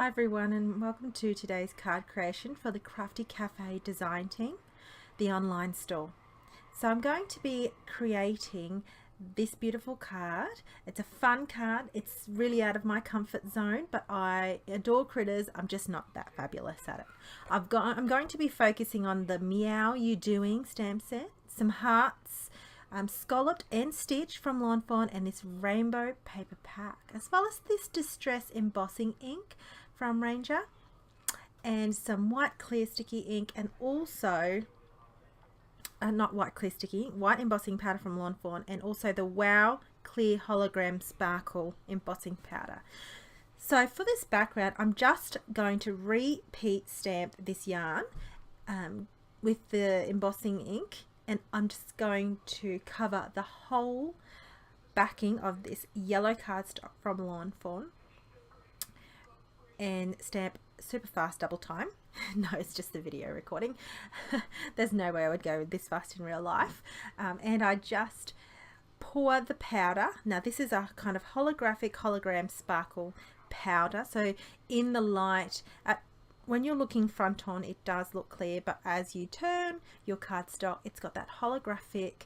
Hi everyone, and welcome to today's card creation for the Craftie Cafe design team, the online store. So I'm going to be creating this beautiful card. It's a fun card. It's really out of my comfort zone, but I adore critters. I'm just not that fabulous at it. I'm going to be focusing on the Meow You Doin stamp set, some hearts, scalloped and stitched from Lawn Fawn, and this rainbow paper pack, as well as this distress embossing ink from Ranger, and some white clear sticky ink, and also not white clear sticky ink, white embossing powder from Lawn Fawn, and also the Wow Clear Hologram Sparkle embossing powder. So for this background, I'm just going to repeat stamp this yarn with the embossing ink, and I'm just going to cover the whole backing of this yellow cardstock from Lawn Fawn and stamp super fast double time. No, it's just the video recording. There's no way I would go this fast in real life. And I just pour the powder. Now this is a kind of holographic hologram sparkle powder, so in the light, when you're looking front on, it does look clear, but as you turn your cardstock, it's got that holographic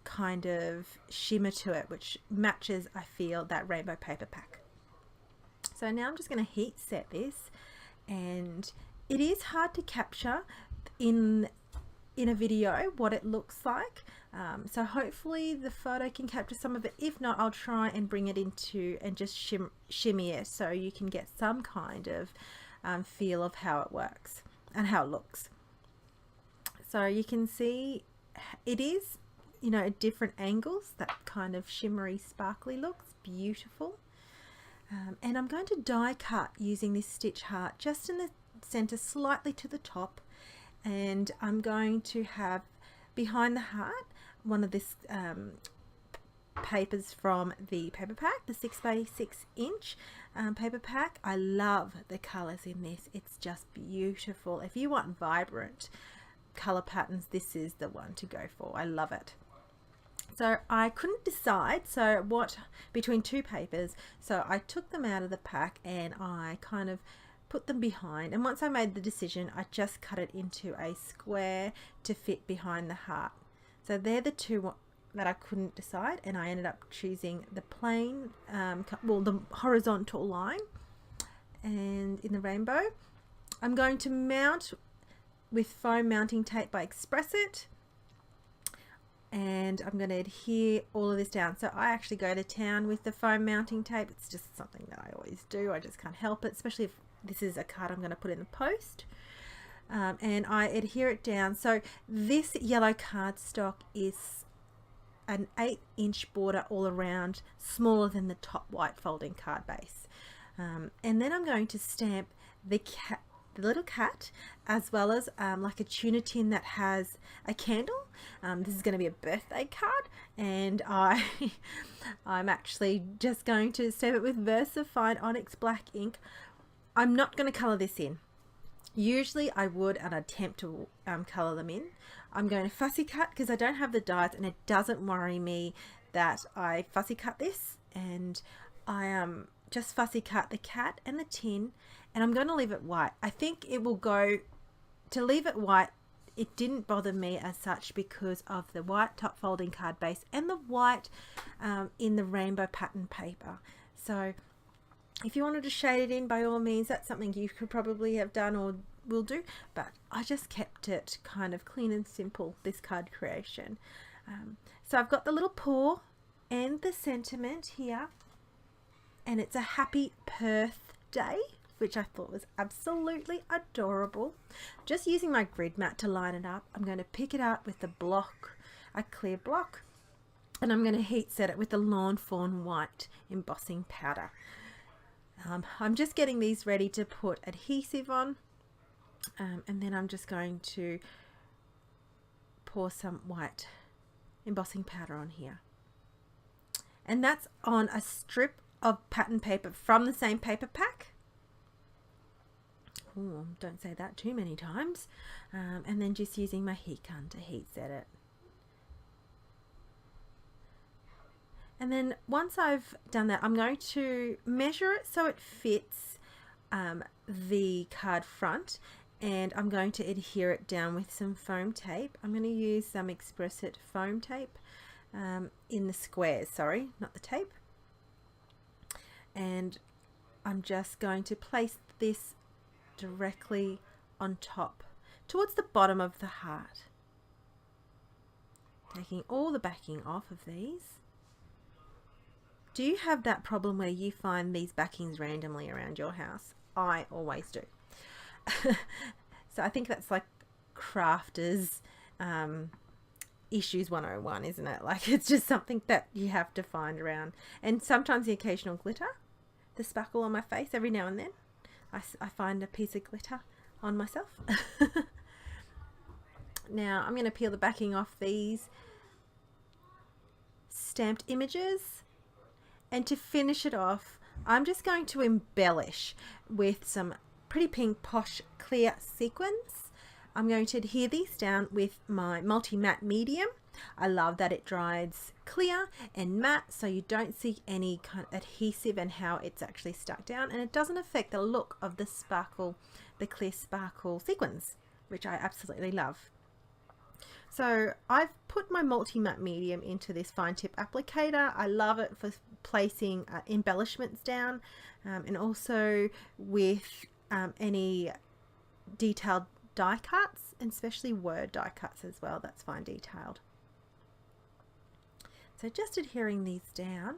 kind of shimmer to it, which matches, I feel, that rainbow paper pack. So now I'm just going to heat set this, and it is hard to capture in a video what it looks like. So hopefully the photo can capture some of it. If not, I'll try and bring it into and just shimmy it so you can get some kind of feel of how it works and how it looks. So you can see it is, you know, at different angles, that kind of shimmery sparkly looks beautiful. And I'm going to die cut using this stitch heart just in the center, slightly to the top, and I'm going to have behind the heart one of this papers from the paper pack, the 6x6 inch paper pack. I love the colors in this. It's just beautiful. If you want vibrant color patterns, this is the one to go for. I love it. So I couldn't decide between two papers, so I took them out of the pack and I kind of put them behind, and once I made the decision, I just cut it into a square to fit behind the heart. So they're the two that I couldn't decide, and I ended up choosing the plain, the horizontal line, and in the rainbow. I'm going to mount with foam mounting tape by Express It, and I'm going to adhere all of this down. So I actually go to town with the foam mounting tape. It's just something that I always do. I just can't help it, especially if this is a card I'm going to put in the post. And I adhere it down. So this yellow cardstock is an 8-inch border all around, smaller than the top white folding card base. And then I'm going to stamp the little cat, as well as like a tuna tin that has a candle. This is going to be a birthday card, and I'm actually just going to stamp it with VersaFine Onyx black ink. I'm not going to color this in. Usually I would and attempt to color them in. I'm going to fussy cut because I don't have the dies, and it doesn't worry me that I fussy cut this, and I just fussy cut the cat and the tin, and I'm going to leave it white. I think it will go to leave it white. It didn't bother me as such because of the white top folding card base and the white in the rainbow pattern paper. So if you wanted to shade it in, by all means, that's something you could probably have done or will do, but I just kept it kind of clean and simple, this card creation. So I've got the little paw and the sentiment here, and it's a happy Purrthday, which I thought was absolutely adorable. Just using my grid mat to line it up, I'm going to pick it up with the block, a clear block, and I'm going to heat set it with the Lawn Fawn white embossing powder. I'm just getting these ready to put adhesive on, and then I'm just going to pour some white embossing powder on here, and that's on a strip of pattern paper from the same paper pack. Ooh, don't say that too many times. And then just using my heat gun to heat set it. And then once I've done that, I'm going to measure it so it fits the card front, and I'm going to adhere it down with some foam tape. I'm going to use some Express It foam tape in the squares, sorry, not the tape. And I'm just going to place this directly on top, towards the bottom of the heart. Taking all the backing off of these. Do you have that problem where you find these backings randomly around your house? I always do. So I think that's like crafters issues 101, isn't it? Like, it's just something that you have to find around. And sometimes the occasional glitter, the sparkle on my face, every now and then I find a piece of glitter on myself. Now I'm going to peel the backing off these stamped images, and to finish it off I'm just going to embellish with some pretty pink posh clear sequins. I'm going to adhere these down with my multi-matte medium. I love that it dries clear and matte, so you don't see any kind of adhesive and how it's actually stuck down, and it doesn't affect the look of the sparkle, the clear sparkle sequins, which I absolutely love. So I've put my multi-matte medium into this fine tip applicator. I love it for placing embellishments down, and also with any detailed die cuts, and especially word die cuts as well. That's fine detailed. So just adhering these down.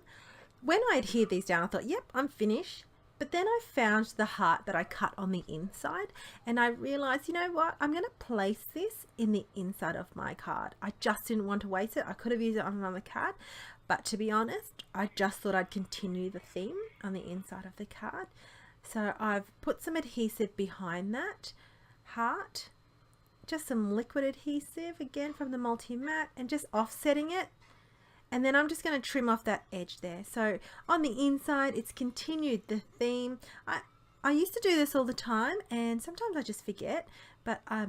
When I adhered these down, I thought, yep, I'm finished. But then I found the heart that I cut on the inside, and I realized, you know what, I'm going to place this in the inside of my card. I just didn't want to waste it. I could have used it on another card, but to be honest, I just thought I'd continue the theme on the inside of the card. So I've put some adhesive behind that heart, just some liquid adhesive again from the multi-matte, and just offsetting it. And then I'm just going to trim off that edge there. So on the inside, it's continued the theme. I used to do this all the time, and sometimes I just forget, but I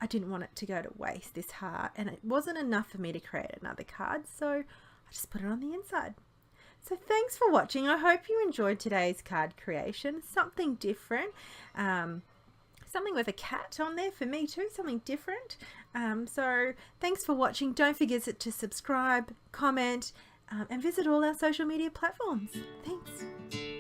didn't want it to go to waste, this heart, and it wasn't enough for me to create another card, so I just put it on the inside. So thanks for watching. I hope you enjoyed today's card creation. Something different. Something with a cat on there for me too, something different. So thanks for watching. Don't forget to subscribe, comment, and visit all our social media platforms. Thanks.